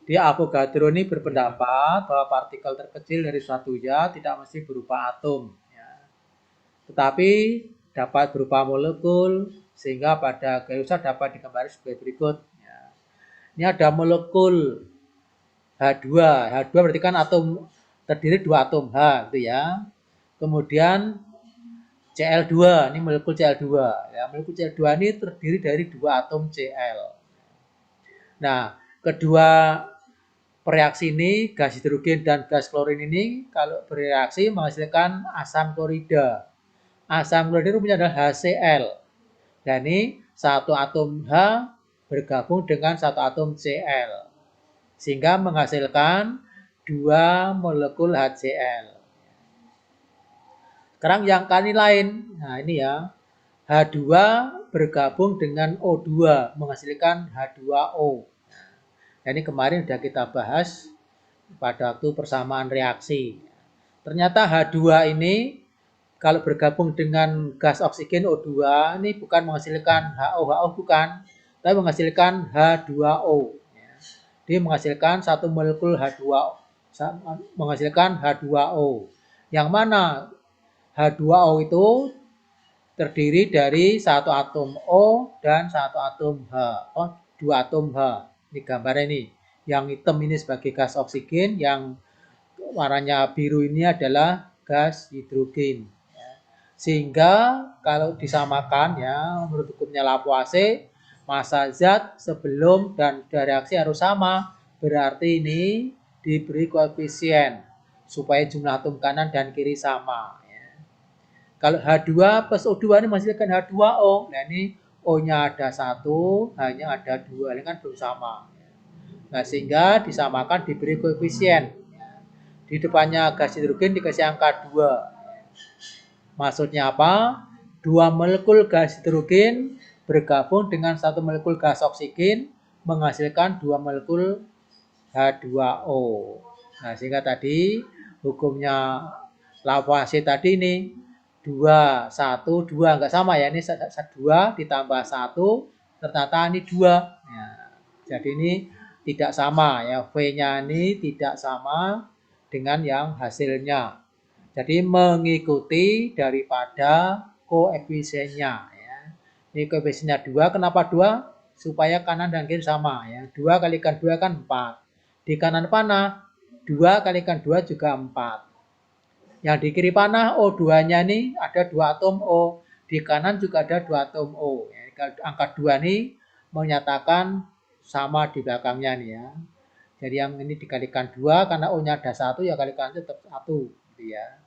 Dia Avogadro ini berpendapat bahwa partikel terkecil dari suatu zat tidak mesti berupa atom ya. Tetapi dapat berupa molekul, sehingga pada Gay-Lussac dapat digambarkan sebagai berikut ya. Ini ada molekul H2. H2 berarti kan atom terdiri 2 atom H gitu ya. Kemudian Cl2, ini molekul Cl2 ya. Molekul Cl2 ini terdiri dari 2 atom Cl. Nah, kedua reaksi ini, gas hidrogen dan gas klorin ini kalau bereaksi menghasilkan asam klorida. Asam klorida itu punya adalah HCl. Dan ini satu atom H bergabung dengan satu atom Cl. Sehingga menghasilkan 2 molekul HCl. Sekarang yang kali lain. Nah, ini ya. H2 bergabung dengan O2 menghasilkan H2O. Nah, ini kemarin sudah kita bahas pada waktu persamaan reaksi. Ternyata H2 ini kalau bergabung dengan gas oksigen O2 ini bukan menghasilkan HO bukan, tapi menghasilkan H2O. Dia menghasilkan satu molekul H2O, menghasilkan H2O. Yang mana H2O itu terdiri dari satu atom O dan satu atom H. Oh, 2 atom H. Ini gambarnya ini. Yang hitam ini sebagai gas oksigen, yang warnanya biru ini adalah gas hidrogen. Sehingga kalau disamakan ya menurut hukumnya Lavoisier, massa zat sebelum dan sudah reaksi harus sama. Berarti ini diberi koefisien supaya jumlah atom kanan dan kiri sama. Kalau H2 plus O2 ini menghasilkan H2O. Nah ini O-nya ada 1, H-nya ada 2. Ini kan belum sama. Nah sehingga disamakan diberi koefisien. Di depannya gas hidrogen dikasih angka 2. Maksudnya apa? 2 molekul gas hidrogen bergabung dengan 1 molekul gas oksigen menghasilkan 2 molekul H2O. Nah sehingga tadi hukumnya Lavoisier tadi ini 2, 1, 2 enggak sama ya, ini 2 ditambah 1 ternyata ini 2. Ya, jadi ini tidak sama ya, V-nya ini tidak sama dengan yang hasilnya. Jadi mengikuti daripada koefisiennya ya. Ini koefisiennya 2, kenapa 2? Supaya kanan dan kiri sama ya. 2 kalikan 2 kan 4. Di kanan panah 2 kalikan 2 juga 4. Yang di kiri panah O2-nya ini ada 2 atom O. Di kanan juga ada 2 atom O. Angka 2 ini menyatakan sama di belakangnya nih ya. Jadi yang ini dikalikan 2 karena O-nya ada 1 ya kalikan tetap 1 gitu ya.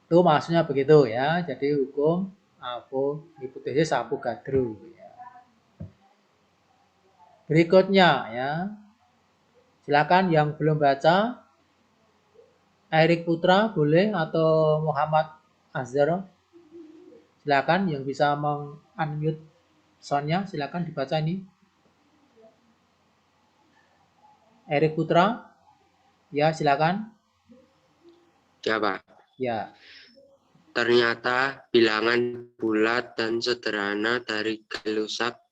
Itu maksudnya begitu ya. Jadi hukum hipotesis Avogadro ya. Berikutnya ya. Silakan yang belum baca. Erik Putra boleh atau Muhammad Azhar. Silakan yang bisa meng-unmute sound-nya, silakan dibaca ini. Erik Putra. Ya, silakan. Ya, Pak. Ya. Ternyata bilangan bulat dan sederhana dari Gay-Lussac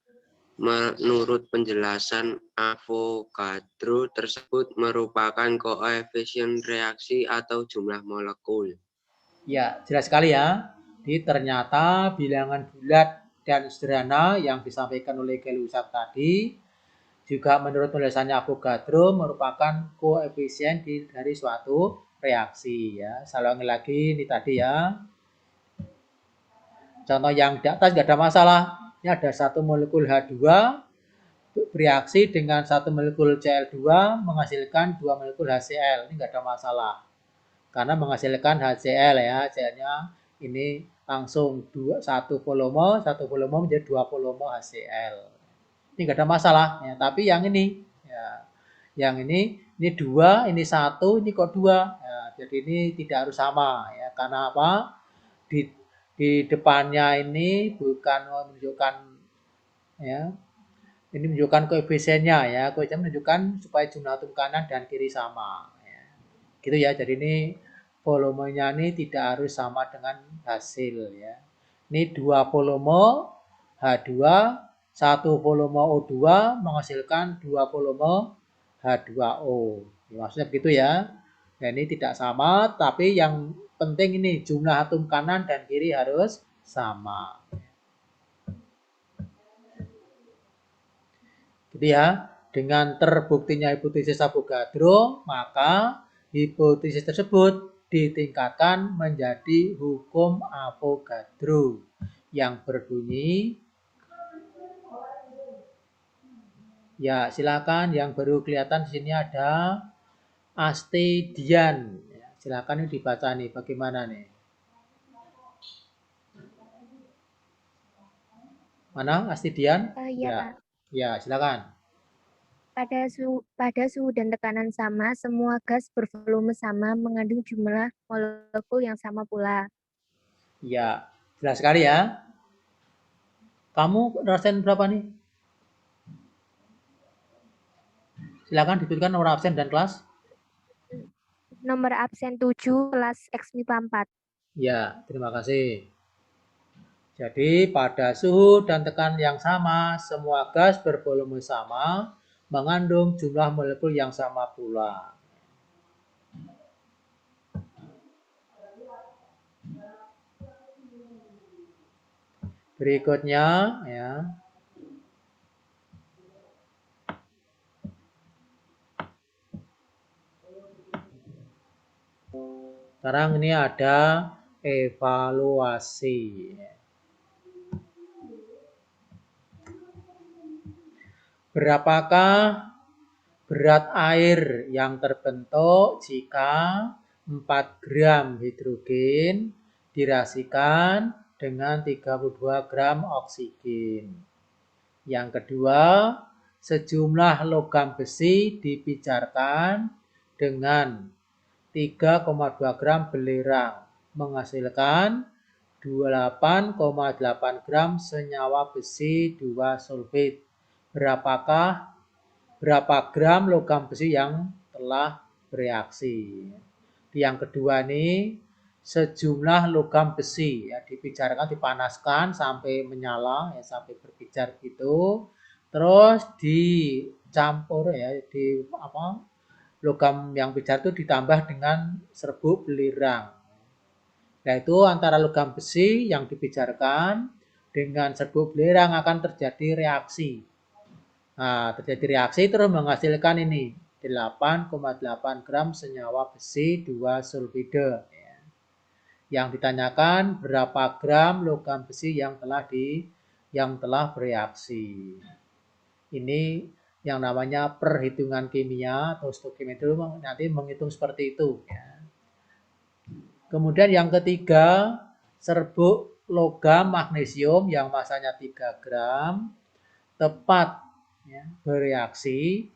menurut penjelasan Avogadro tersebut merupakan koefisien reaksi atau jumlah molekul. Ya, jelas sekali ya. Jadi ternyata bilangan bulat dan sederhana yang disampaikan oleh Gay-Lussac tadi juga menurut penjelasannya Avogadro merupakan koefisien dari suatu reaksi ya. Saya ulangi lagi ini tadi ya. Contoh yang di atas nggak ada masalah. Ini ada 1 molekul H2 bereaksi dengan 1 molekul Cl2 menghasilkan 2 molekul HCl. Ini nggak ada masalah. Karena menghasilkan HCl ya. HCl-nya ini langsung 1 volume menjadi 2 volume HCl. Ini nggak ada masalah ya. Tapi yang ini ya, yang ini 2, ini 1, ini kok 2. Ya, jadi ini tidak harus sama ya. Karena apa? Di depannya ini bukan menunjukkan ya. Ini menunjukkan koefisiennya ya. Koefisien menunjukkan supaya jumlah atom kanan dan kiri sama ya. Gitu ya. Jadi ini volumenya ini tidak harus sama dengan hasil ya. Ini 2 volume H2, 1 volume O2 menghasilkan 2 volume H2O. Maksudnya begitu ya. Nah, ini tidak sama, tapi yang penting ini jumlah atom kanan dan kiri harus sama. Jadi ya, dengan terbuktinya hipotesis Avogadro, maka hipotesis tersebut ditingkatkan menjadi hukum Avogadro yang berbunyi, ya silakan yang baru kelihatan di sini ada Astidian. Silakan ini dibaca nih, bagaimana nih? Mana Astidian? Ya, Pak. Ya, silakan. Pada suhu dan tekanan sama, semua gas bervolume sama mengandung jumlah molekul yang sama pula. Ya, jelas sekali ya. Kamu rasain berapa nih? Silakan disebutkan nomor absen dan kelas. Nomor absen 7, kelas X MIPA 4. Ya, terima kasih. Jadi pada suhu dan tekanan yang sama, semua gas bervolume sama mengandung jumlah molekul yang sama pula. Berikutnya ya. Sekarang ini ada evaluasi. Berapakah berat air yang terbentuk jika 4 gram hidrogen direaksikan dengan 32 gram oksigen. Yang kedua, sejumlah logam besi dipijarkan dengan 3,2 gram belerang menghasilkan 28,8 gram senyawa besi 2 sulfit. Berapa gram logam besi yang telah bereaksi? Yang kedua ini sejumlah logam besi ya dipijarkan, dipanaskan sampai menyala ya, sampai berpijar gitu. Terus dicampur ya logam yang pijar itu ditambah dengan serbuk belerang. Yaitu antara logam besi yang dipijarkan dengan serbuk belerang akan terjadi reaksi. Nah, terjadi reaksi terus menghasilkan ini 8,8 gram senyawa besi 2 sulfide. Yang ditanyakan berapa gram logam besi yang telah bereaksi. Ini yang namanya perhitungan kimia atau stoichiometri nanti menghitung seperti itu. Kemudian yang ketiga, serbuk logam magnesium yang masanya 3 gram tepat bereaksi.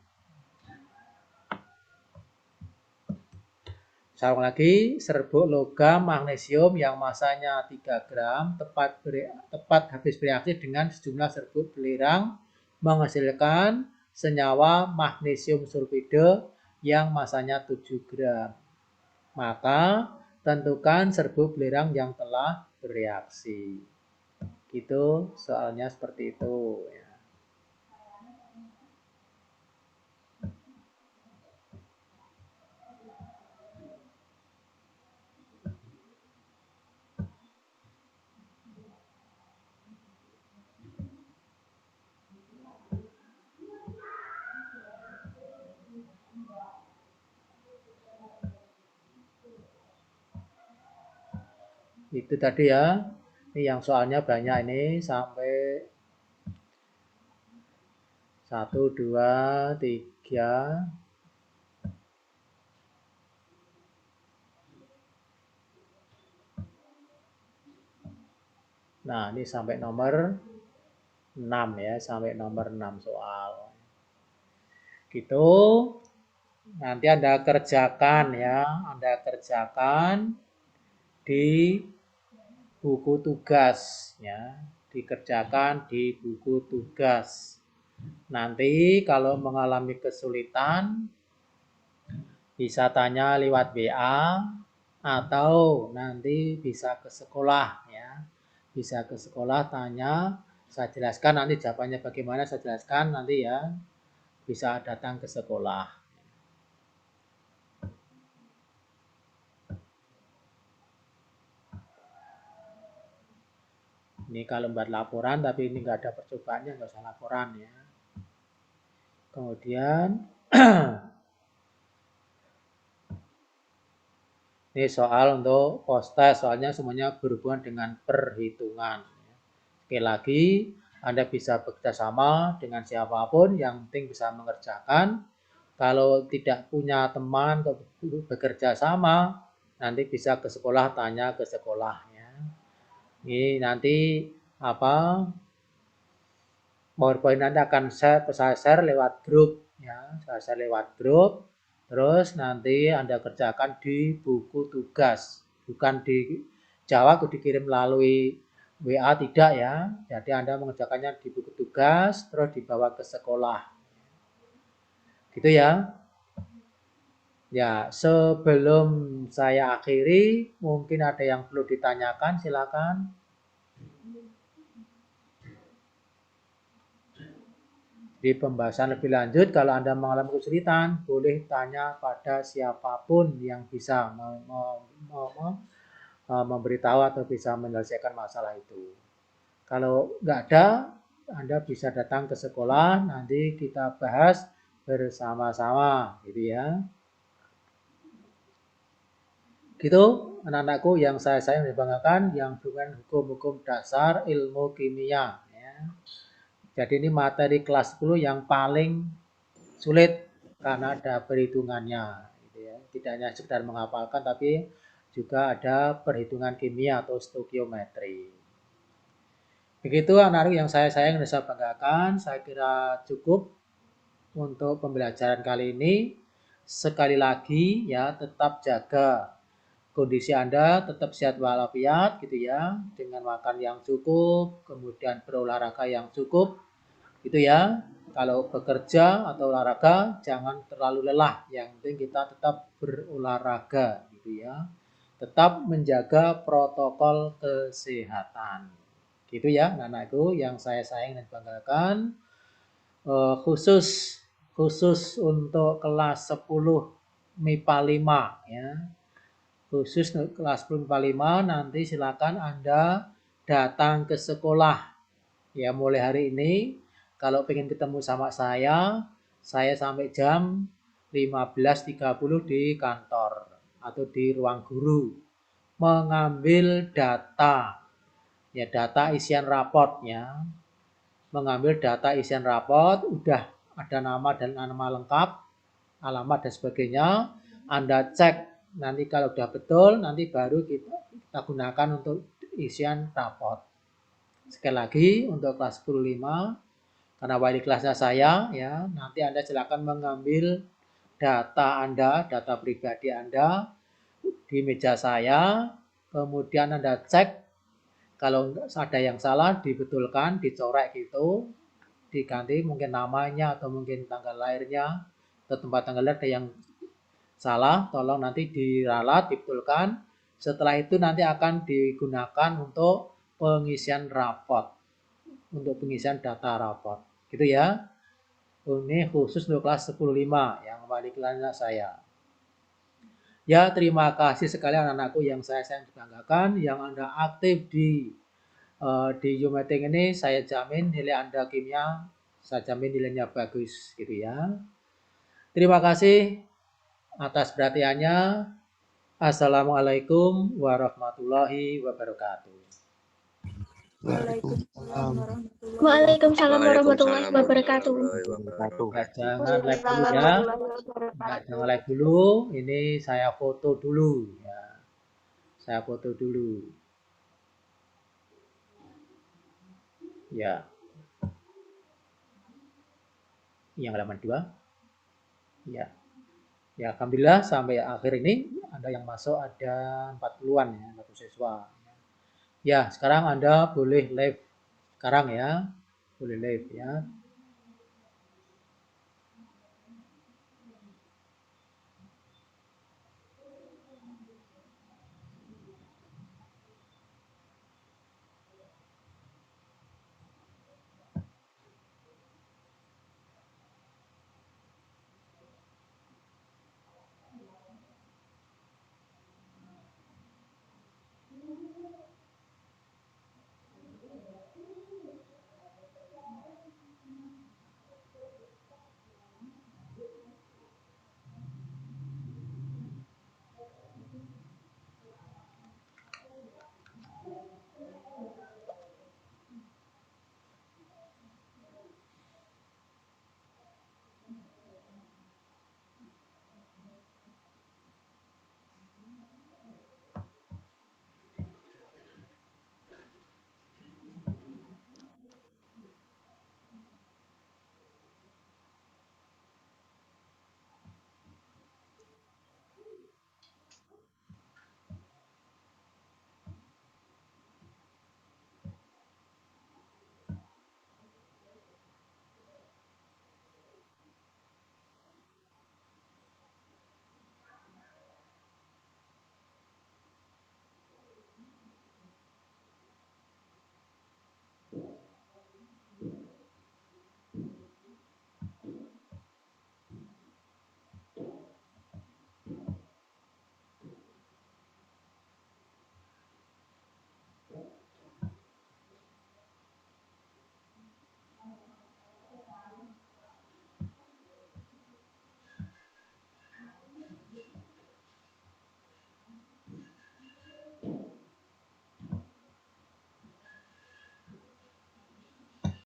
Saya ulang lagi, serbuk logam magnesium yang masanya 3 gram tepat habis bereaksi dengan sejumlah serbuk belerang menghasilkan senyawa magnesium sulfide yang masanya 7 gram. Maka tentukan serbuk belerang yang telah bereaksi. Gitu, soalnya seperti itu ya. Itu tadi ya. Ini yang soalnya banyak ini sampai 1, 2, 3. Nah, ini sampai nomor 6 ya, sampai nomor 6 soal. Gitu. Nanti Anda kerjakan ya, Anda kerjakan di buku tugas ya, dikerjakan di buku tugas. Nanti kalau mengalami kesulitan bisa tanya lewat WA atau nanti bisa ke sekolah ya. Bisa ke sekolah tanya, saya jelaskan nanti jawabannya bagaimana, saya jelaskan nanti ya. Bisa datang ke sekolah. Ini kalau buat laporan, tapi ini nggak ada percobaannya, nggak usah laporan ya. Kemudian, ini soal untuk post-test, soalnya semuanya berhubungan dengan perhitungan. Sekali lagi, Anda bisa bekerja sama dengan siapapun, yang penting bisa mengerjakan. Kalau tidak punya teman bekerja sama, nanti bisa ke sekolah, tanya ke sekolahnya. Ini nanti PowerPoint nanti akan saya share lewat grup ya, saya share lewat grup. Terus nanti Anda kerjakan di buku tugas, bukan dijawab atau dikirim melalui WA, tidak ya. Jadi Anda mengerjakannya di buku tugas, terus dibawa ke sekolah. Gitu ya. Ya, sebelum saya akhiri, mungkin ada yang perlu ditanyakan, silakan. Di pembahasan lebih lanjut, kalau Anda mengalami kesulitan, boleh tanya pada siapapun yang bisa memberitahu atau bisa menyelesaikan masalah itu. Kalau nggak ada, Anda bisa datang ke sekolah, nanti kita bahas bersama-sama, gitu ya. Gitu, anak-anakku yang saya sayang dan banggakan, yang dengan hukum-hukum dasar ilmu kimia. Ya. Jadi ini materi kelas 10 yang paling sulit karena ada perhitungannya. Gitu ya. Tidak hanya sekedar menghafalkan, tapi juga ada perhitungan kimia atau stoikiometri. Begitu anak-anak yang saya sayang dan saya banggakan, saya kira cukup untuk pembelajaran kali ini. Sekali lagi ya, tetap jaga kondisi Anda, tetap sehat walafiat gitu ya, dengan makan yang cukup, kemudian berolahraga yang cukup gitu ya. Kalau bekerja atau olahraga jangan terlalu lelah, yang penting kita tetap berolahraga gitu ya. Tetap menjaga protokol kesehatan. Gitu ya anak-anakku yang saya sayang dan banggakan. Khusus untuk kelas 10 MIPA 5 ya. Khusus untuk kelas 10 MIPA 5 nanti silakan Anda datang ke sekolah. Ya mulai hari ini kalau pengen ketemu sama saya sampai jam 15.30 di kantor atau di ruang guru mengambil data. Ya data isian raportnya. Mengambil data isian raport, udah ada nama dan nama lengkap, alamat dan sebagainya. Anda cek, nanti kalau udah betul, nanti baru kita gunakan untuk isian raport. Sekali lagi, untuk kelas 10-5, karena wali kelasnya saya, ya nanti Anda silakan mengambil data Anda, data pribadi Anda di meja saya, kemudian Anda cek. Kalau ada yang salah dibetulkan, dicorek gitu, diganti mungkin namanya atau mungkin tanggal lahirnya atau tempat tanggal lahir ada yang salah, tolong nanti diralat, dibetulkan. Setelah itu nanti akan digunakan untuk pengisian raport, untuk pengisian data raport, gitu ya. Ini khusus untuk kelas 10-5 yang wali kelasnya saya. Ya, terima kasih sekali anak-anakku yang saya sayang banggakan, yang Anda aktif di U-Meeting ini, saya jamin nilai Anda kimia, saya jamin nilainya bagus gitu ya. Terima kasih atas perhatiannya. Assalamualaikum warahmatullahi wabarakatuh. Waalaikumsalam warahmatullahi wabarakatuh. Jangan like dulu ya. Jangan like dulu. Ini saya foto dulu ya. Saya foto dulu. Ya. Yang halaman 2. Ya. Ya, alhamdulillah sampai akhir ini ada yang masuk ada 40-an ya, 40 siswa. Ya, sekarang Anda boleh live sekarang ya. Boleh live ya.